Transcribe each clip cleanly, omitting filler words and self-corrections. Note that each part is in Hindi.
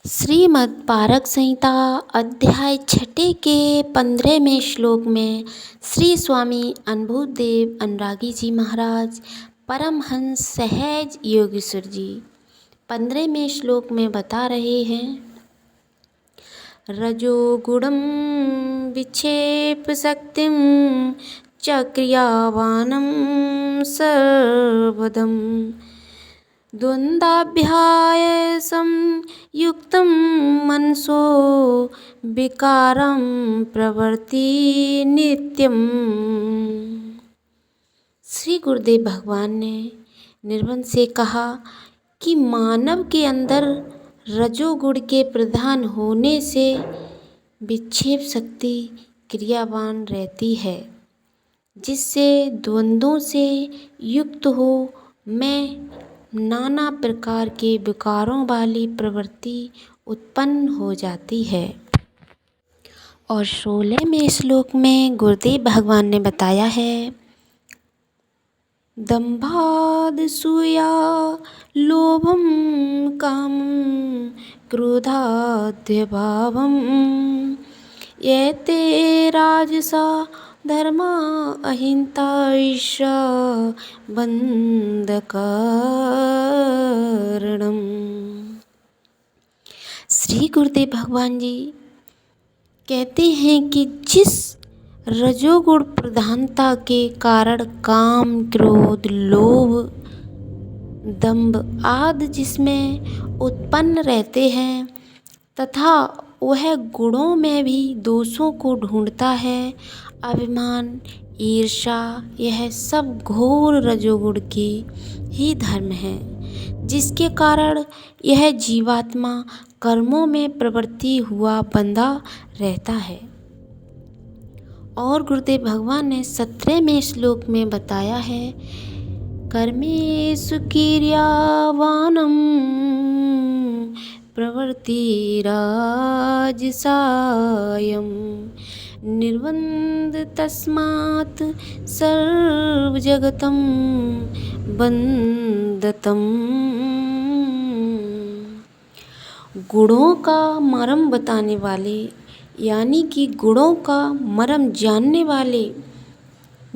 श्रीमद् पारक संहिता अध्याय छठे के 15वें श्लोक में श्री स्वामी अनुभूदेव अनुरागी जी महाराज परमहंस सहज योगेश्वर जी 15वें श्लोक में बता रहे हैं। रजोगुणं विक्षेप शक्तिं च क्रियावानं सर्वदम् द्वन्द्वाभ्यासं युक्तं मनसो विकारं प्रवृत्ति नित्यम्। श्री गुरुदेव भगवान ने निर्बंध से कहा कि मानव के अंदर रजोगुण के प्रधान होने से विक्षेप शक्ति क्रियावान रहती है, जिससे द्वंद्वों से युक्त हो मैं नाना प्रकार के विकारों वाली प्रवृत्ति उत्पन्न हो जाती है। और 16वें श्लोक में गुरुदेव भगवान ने बताया है, दंभादसूया लोभम काम क्रोधाद्यभावम एते राजसा धर्मा अहिंसा ईर्ष्या बंधकारणम। श्री गुरुदेव भगवान जी कहते हैं कि जिस रजोगुण प्रधानता के कारण काम क्रोध लोभ दंभ आदि जिसमें उत्पन्न रहते हैं तथा वह गुणों में भी दोषों को ढूंढता है, अभिमान ईर्ष्या यह सब घोर रजोगुण के ही धर्म हैं, जिसके कारण यह जीवात्मा कर्मों में प्रवृत्ति हुआ बंधा रहता है। और गुरुदेव भगवान ने 17वें श्लोक में बताया है, कर्मेषु क्रियावानं प्रवृत्तिराजसायं निर्बन्ध तस्मात् सर्वजगतं बन्धतम्। गुणों का मर्म बताने वाले यानी कि गुणों का मर्म जानने वाले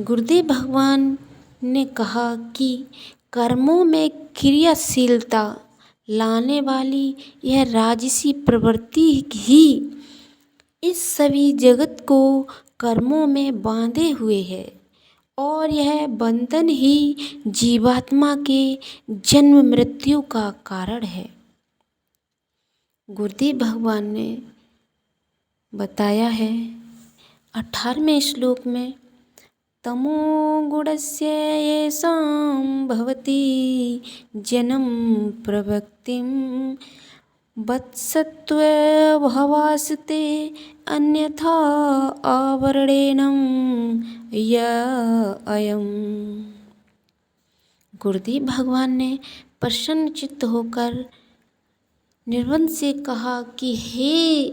गुरुदेव भगवान ने कहा कि कर्मों में क्रियाशीलता लाने वाली यह राजसी प्रवृत्ति ही इस सभी जगत को कर्मों में बांधे हुए है और यह बंधन ही जीवात्मा के जन्म मृत्यु का कारण है। गुरुदेव भगवान ने बताया है 18वें श्लोक में, तमोगुणस्य येषां भवति जन्म प्रवृत्तिं वत्सत्वभावास्ते अन्यथा आवरणेन य अयम्। गुरुदेव भगवान ने प्रसन्न चित्त होकर निर्बंध से कहा कि हे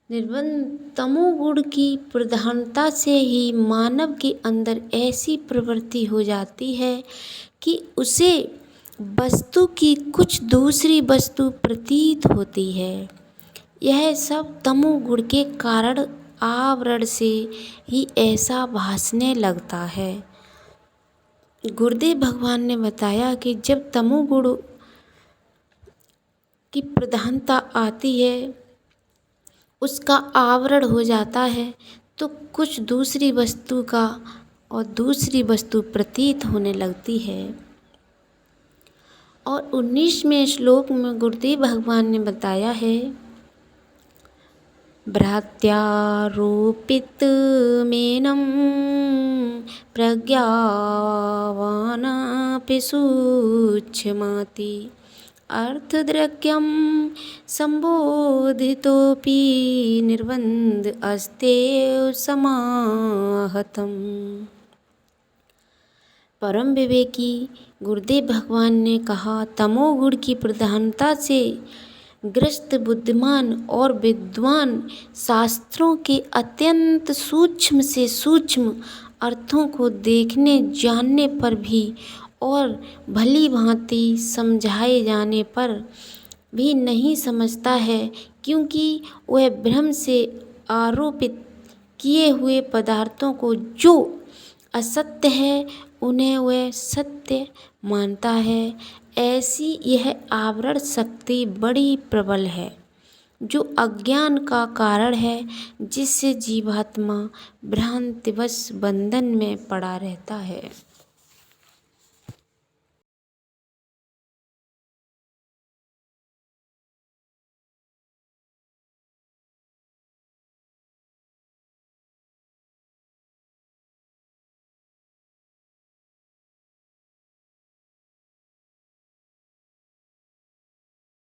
निर्बंध, तमोगुण की प्रधानता से ही मानव के अंदर ऐसी प्रवृत्ति हो जाती है कि उसे वस्तु की कुछ दूसरी वस्तु प्रतीत होती है। यह सब तमोगुण के कारण आवरण से ही ऐसा भासने लगता है। गुरुदेव भगवान ने बताया कि जब तमोगुण की प्रधानता आती है, उसका आवरण हो जाता है, तो कुछ दूसरी वस्तु का और दूसरी वस्तु प्रतीत होने लगती है। और 19वें श्लोक में गुरुदेव भगवान ने बताया है, भ्रात्यारोपित मेनं प्रज्ञावानापि सूक्ष्माति अर्थद्रक्यं संबोधितोऽपि निर्बन्ध अस्तेव समाहतम्। परम विवेकी गुरुदेव भगवान ने कहा, तमोगुण की प्रधानता से ग्रस्त बुद्धिमान और विद्वान शास्त्रों के अत्यंत सूक्ष्म से सूक्ष्म अर्थों को देखने जानने पर भी और भली भांति समझाए जाने पर भी नहीं समझता है, क्योंकि वह भ्रम से आरोपित किए हुए पदार्थों को जो असत्य है उन्हें वह सत्य मानता है। ऐसी यह आवरण शक्ति बड़ी प्रबल है, जो अज्ञान का कारण है, जिससे जीवात्मा भ्रांतिवश बंधन में पड़ा रहता है।